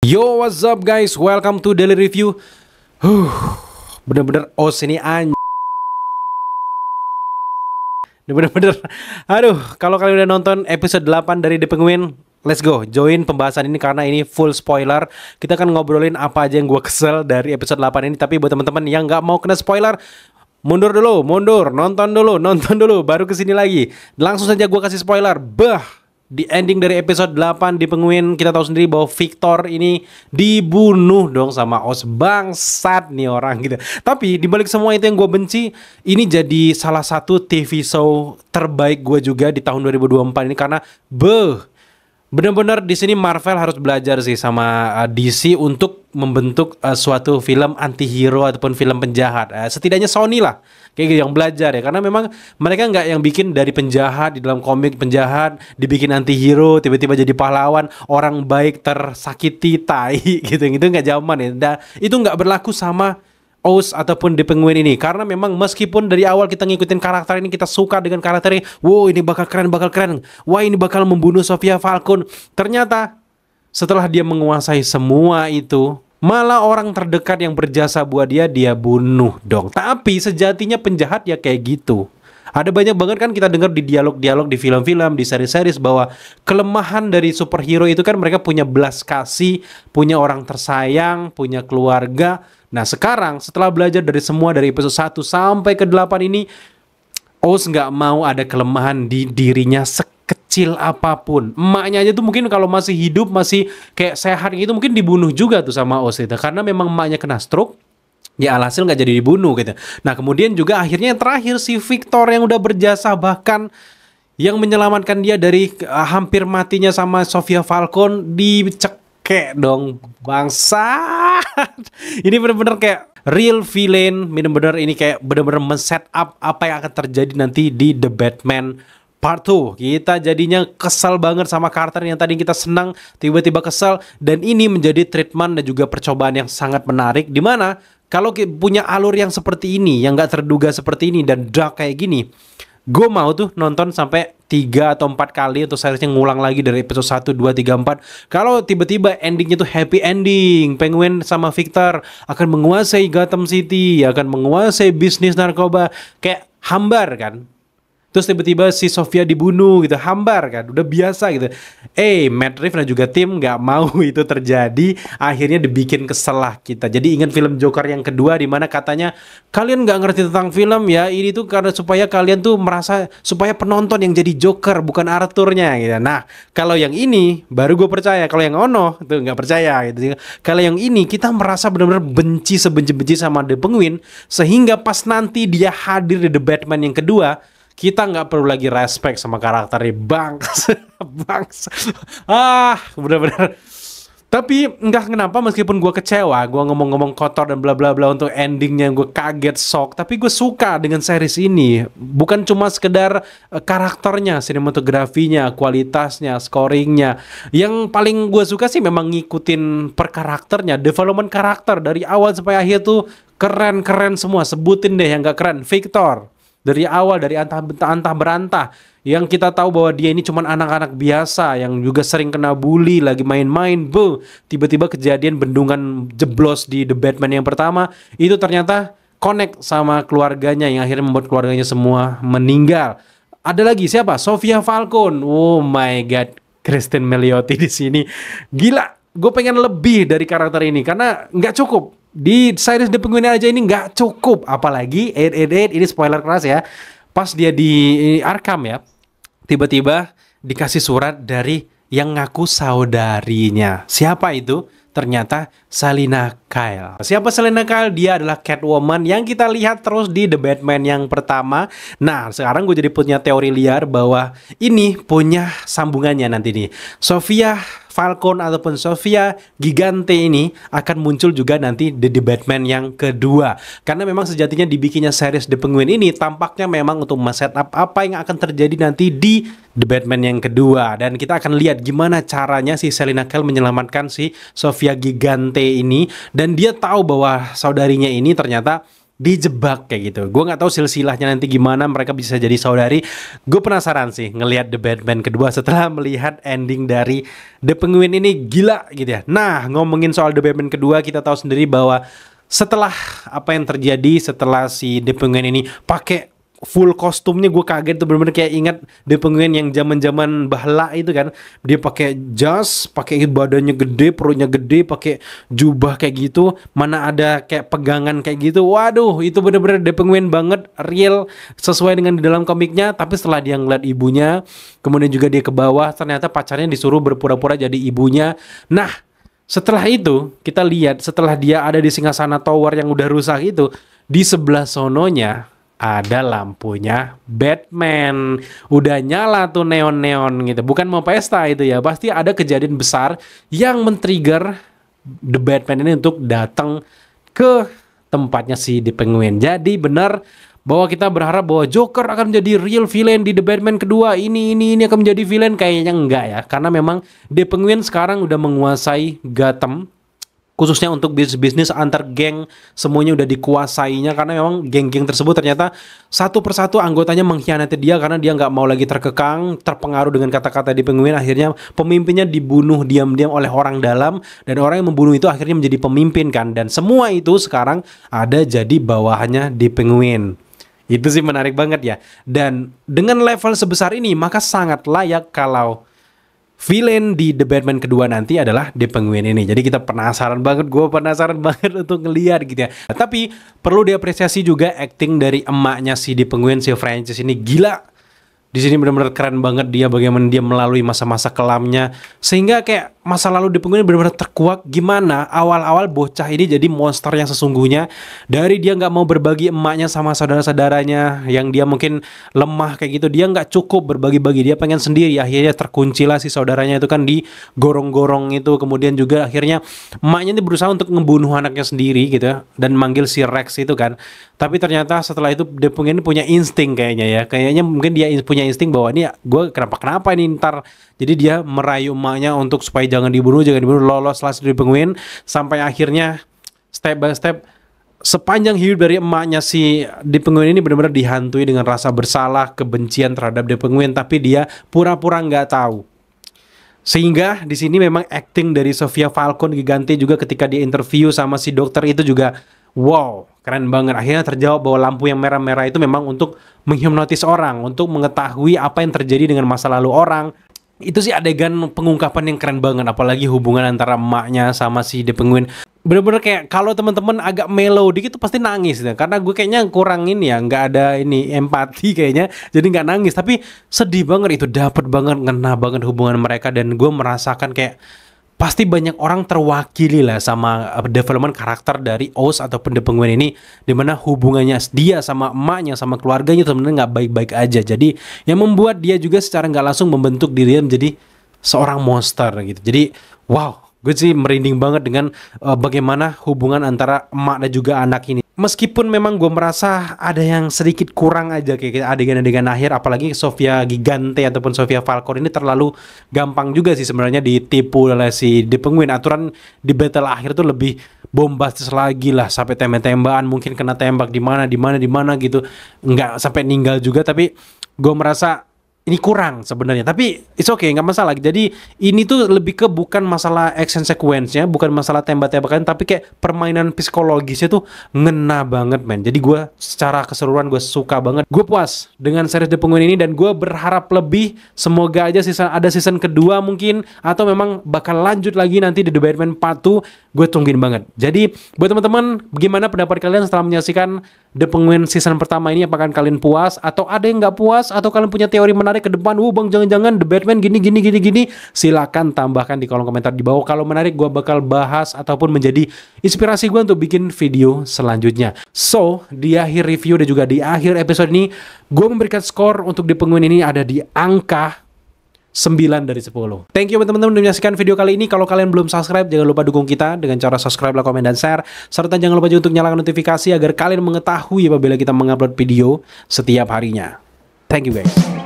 Yo, what's up guys? Welcome to Daily Review. Bener-bener os ini bener-bener. Aduh, kalau kalian udah nonton episode 8 dari The Penguin, let's go, join pembahasan ini karena ini full spoiler. Kita akan ngobrolin apa aja yang gue kesel dari episode 8 ini. Tapi buat teman-teman yang nggak mau kena spoiler, mundur dulu, nonton dulu, baru kesini lagi. Langsung saja gue kasih spoiler. Di ending dari episode 8 di Penguin, kita tahu sendiri bahwa Victor ini dibunuh dong sama Oz. Bangsat nih orang gitu. Tapi dibalik semua itu yang gue benci, ini jadi salah satu TV show terbaik gue juga di tahun 2024 ini karena benar-benar di sini Marvel harus belajar sih sama DC untuk membentuk suatu film anti-hero ataupun film penjahat. Setidaknya Sony lah kayak gitu yang belajar ya, karena memang mereka nggak yang bikin dari penjahat di dalam komik penjahat dibikin anti-hero tiba-tiba jadi pahlawan, orang baik tersakiti tai gitu nggak zaman ya. Dan itu nggak berlaku sama Oz ataupun The Penguin ini, karena memang meskipun dari awal kita ngikutin karakter ini, kita suka dengan karakter ini, wow ini bakal keren, wah ini bakal membunuh Sophia Falcone. Ternyata setelah dia menguasai semua itu, malah orang terdekat yang berjasa buat dia bunuh dong. Tapi sejatinya penjahat ya kayak gitu. Ada banyak banget kan kita dengar di dialog-dialog di film-film, di seri-series bahwa kelemahan dari superhero itu kan mereka punya belas kasih, punya orang tersayang, punya keluarga. Nah sekarang setelah belajar dari semua dari episode 1 sampai ke 8 ini, Oz nggak mau ada kelemahan di dirinya sekecil apapun. Emaknya aja tuh mungkin kalau masih hidup, masih kayak sehat gitu, mungkin dibunuh juga tuh sama Oz itu. Karena memang emaknya kena stroke, ya alhasil nggak jadi dibunuh gitu. Nah kemudian juga akhirnya yang terakhir si Victor yang udah berjasa, bahkan yang menyelamatkan dia dari hampir matinya sama Sophia Falcone, dicekek dong, bangsa. Ini bener-bener kayak real villain, bener-bener ini kayak bener-bener men-set up apa yang akan terjadi nanti di The Batman Part 2. Kita jadinya kesal banget sama karakter yang tadi kita senang, tiba-tiba kesal. Dan ini menjadi treatment dan juga percobaan yang sangat menarik, dimana kalau punya alur yang seperti ini, yang gak terduga seperti ini dan dark kayak gini, gue mau tuh nonton sampai 3 atau 4 kali untuk seriesnya, ngulang lagi dari episode 1, 2, 3, 4. Kalau tiba-tiba endingnya tuh happy ending, Penguin sama Victor akan menguasai Gotham City, akan menguasai bisnis narkoba, kayak hambar kan. Terus tiba-tiba si Sophia dibunuh gitu, hambar kan, udah biasa gitu. Matt Reeves dan juga tim nggak mau itu terjadi, akhirnya dibikin kesel lah kita. Jadi ingat film Joker yang kedua, dimana katanya kalian nggak ngerti tentang film ya, ini tuh karena supaya kalian tuh merasa, supaya penonton yang jadi Joker bukan Arthurnya gitu. Nah kalau yang ini baru gue percaya, kalau yang Ono tuh nggak percaya gitu. Kalau yang ini kita merasa benar-benar benci sebenci-benci sama The Penguin, sehingga pas nanti dia hadir di The Batman yang kedua, kita nggak perlu lagi respect sama karakternya. Bangsa. Bener-bener. Tapi entah kenapa meskipun gue kecewa, gue ngomong-ngomong kotor dan bla bla bla untuk endingnya, gue kaget, shock, tapi gue suka dengan series ini. Bukan cuma sekedar karakternya, sinematografinya, kualitasnya, scoringnya. Yang paling gue suka sih memang ngikutin per karakternya, development karakter dari awal sampai akhir tuh keren-keren semua. Sebutin deh yang gak keren. Victor dari awal, dari antah berantah, yang kita tahu bahwa dia ini cuma anak-anak biasa yang juga sering kena bully, lagi main-main, tiba-tiba kejadian bendungan jeblos di The Batman yang pertama, itu ternyata connect sama keluarganya yang akhirnya membuat keluarganya semua meninggal. Ada lagi siapa? Sophia Falcone. Oh my god, Kristen Milioti di sini. Gila, gue pengen lebih dari karakter ini karena nggak cukup. Di series The Penguin aja ini nggak cukup, apalagi 888 ini spoiler keras ya. Pas dia di Arkham ya, tiba-tiba dikasih surat dari yang ngaku saudarinya. Siapa itu? Ternyata Selina Kyle. Siapa Selina Kyle? Dia adalah Catwoman yang kita lihat terus di The Batman yang pertama. Nah, sekarang gue jadi punya teori liar bahwa ini punya sambungannya nanti nih. Sophia Falcone ataupun Sophia Gigante ini akan muncul juga nanti di The Batman yang kedua. Karena memang sejatinya dibikinnya series The Penguin ini tampaknya memang untuk men-setup apa yang akan terjadi nanti di The Batman yang kedua. Dan kita akan lihat gimana caranya si Selina Kyle menyelamatkan si Sophia Gigante ini. Dan dia tahu bahwa saudarinya ini ternyata dijebak kayak gitu. Gue nggak tahu silsilahnya nanti gimana mereka bisa jadi saudari. Gue penasaran sih ngelihat The Batman kedua setelah melihat ending dari The Penguin ini, gila gitu ya. Nah, ngomongin soal The Batman kedua, kita tahu sendiri bahwa setelah apa yang terjadi setelah si The Penguin ini pakai full kostumnya, gue kaget tuh, bener-bener kayak ingat The Penguin yang zaman-zaman bahla itu kan, dia pakai jas, pakai badannya gede, perutnya gede, pakai jubah kayak gitu, mana ada kayak pegangan kayak gitu. Waduh, itu bener-bener The Penguin banget, real sesuai dengan di dalam komiknya. Tapi setelah dia ngeliat ibunya, kemudian juga dia ke bawah, ternyata pacarnya disuruh berpura-pura jadi ibunya. Nah, setelah itu kita lihat setelah dia ada di Singgasana Tower yang udah rusak itu, di sebelah sononya ada lampunya Batman. Udah nyala tuh neon-neon gitu. Bukan mau pesta itu ya. Pasti ada kejadian besar yang men-trigger The Batman ini untuk datang ke tempatnya si The Penguin. Jadi benar bahwa kita berharap bahwa Joker akan menjadi real villain di The Batman kedua. Ini akan menjadi villain, kayaknya enggak ya. Karena memang The Penguin sekarang udah menguasai Gotham. Khususnya untuk bisnis antar geng, semuanya udah dikuasainya, karena memang geng-geng tersebut ternyata satu persatu anggotanya mengkhianati dia karena dia nggak mau lagi terkekang, terpengaruh dengan kata-kata di Penguin. Akhirnya pemimpinnya dibunuh diam-diam oleh orang dalam, dan orang yang membunuh itu akhirnya menjadi pemimpin kan. Dan semua itu sekarang ada jadi bawahannya di Penguin. Itu sih menarik banget ya. Dan dengan level sebesar ini, maka sangat layak kalau villain di The Batman kedua nanti adalah The Penguin ini. Jadi kita penasaran banget, gue penasaran banget untuk ngeliat gitu ya. Tapi perlu diapresiasi juga acting dari emaknya si The Penguin, si Frances ini, gila. Di sini benar-benar keren banget dia, bagaimana dia melalui masa-masa kelamnya, sehingga kayak masa lalu di Penguin benar-benar terkuak. Gimana awal-awal bocah ini jadi monster yang sesungguhnya, dari dia nggak mau berbagi emaknya sama saudara-saudaranya yang dia mungkin lemah kayak gitu, dia nggak cukup berbagi-bagi, dia pengen sendiri. Akhirnya terkuncilah si saudaranya itu kan di gorong-gorong itu. Kemudian juga akhirnya emaknya ini berusaha untuk ngebunuh anaknya sendiri gitu ya, dan manggil si Rex itu kan. Tapi ternyata setelah itu The Penguin ini punya insting kayaknya ya, kayaknya mungkin dia punya insting bahwa ini gue kenapa ini ntar. Jadi dia merayu emaknya untuk supaya jangan dibunuh, lolos lah si Penguin, sampai akhirnya step by step sepanjang hidup dari emaknya si The Penguin ini benar-benar dihantui dengan rasa bersalah, kebencian terhadap The Penguin, tapi dia pura-pura nggak tahu. Sehingga di sini memang acting dari Sofia Falcone Gigante juga ketika dia interview sama si dokter itu juga wow, keren banget. Akhirnya terjawab bahwa lampu yang merah-merah itu memang untuk menghipnotis orang, untuk mengetahui apa yang terjadi dengan masa lalu orang. Itu sih adegan pengungkapan yang keren banget, apalagi hubungan antara emaknya sama si The Penguin. Bener-bener kayak kalau teman-teman agak mellow dikit tuh pasti nangis ya. Karena gue kayaknya kurangin ya, nggak ada ini empati kayaknya, jadi nggak nangis. Tapi sedih banget, itu dapet banget, ngena banget hubungan mereka. Dan gue merasakan kayak pasti banyak orang terwakili lah sama development karakter dari Oz ataupun The Penguin ini, dimana hubungannya dia sama emaknya, sama keluarganya sebenarnya nggak baik-baik aja. Jadi yang membuat dia juga secara nggak langsung membentuk dirinya menjadi seorang monster gitu. Jadi wow, gue sih merinding banget dengan bagaimana hubungan antara emak dan juga anak ini. Meskipun memang gue merasa ada yang sedikit kurang aja kayak adegan-adegan akhir, apalagi Sofia Gigante ataupun Sofia Falcone ini terlalu gampang juga sih sebenarnya ditipu oleh si The Penguin. Aturan di battle akhir tuh lebih bombastis lagi lah, sampai tembak-tembakan, mungkin kena tembak di mana gitu, nggak sampai meninggal juga. Tapi gue merasa ini kurang sebenarnya, tapi it's okay, nggak masalah. Jadi ini tuh lebih ke bukan masalah action sequence-nya, bukan masalah tembak-tembakan, tapi kayak permainan psikologisnya tuh ngena banget men. Jadi gue secara keseluruhan gue suka banget, gue puas dengan series The Penguin ini, dan gue berharap lebih. Semoga aja ada season kedua mungkin, atau memang bakal lanjut lagi nanti di The Batman Part 2. Gue tungguin banget. Jadi buat teman-teman, bagaimana pendapat kalian setelah menyaksikan The Penguin season pertama ini? Apakah kalian puas, atau ada yang nggak puas, atau kalian punya teori menarik ke depan? Bang, jangan-jangan The Batman gini. Silakan tambahkan di kolom komentar di bawah. Kalau menarik, gue bakal bahas ataupun menjadi inspirasi gue untuk bikin video selanjutnya. So, di akhir review dan juga di akhir episode ini, gue memberikan skor untuk The Penguin ini ada di angka 9 dari 10. Thank you teman-teman udah menyaksikan video kali ini. Kalau kalian belum subscribe, jangan lupa dukung kita dengan cara subscribe, like, komen, dan share. Serta jangan lupa juga untuk nyalakan notifikasi agar kalian mengetahui apabila kita mengupload video setiap harinya. Thank you guys.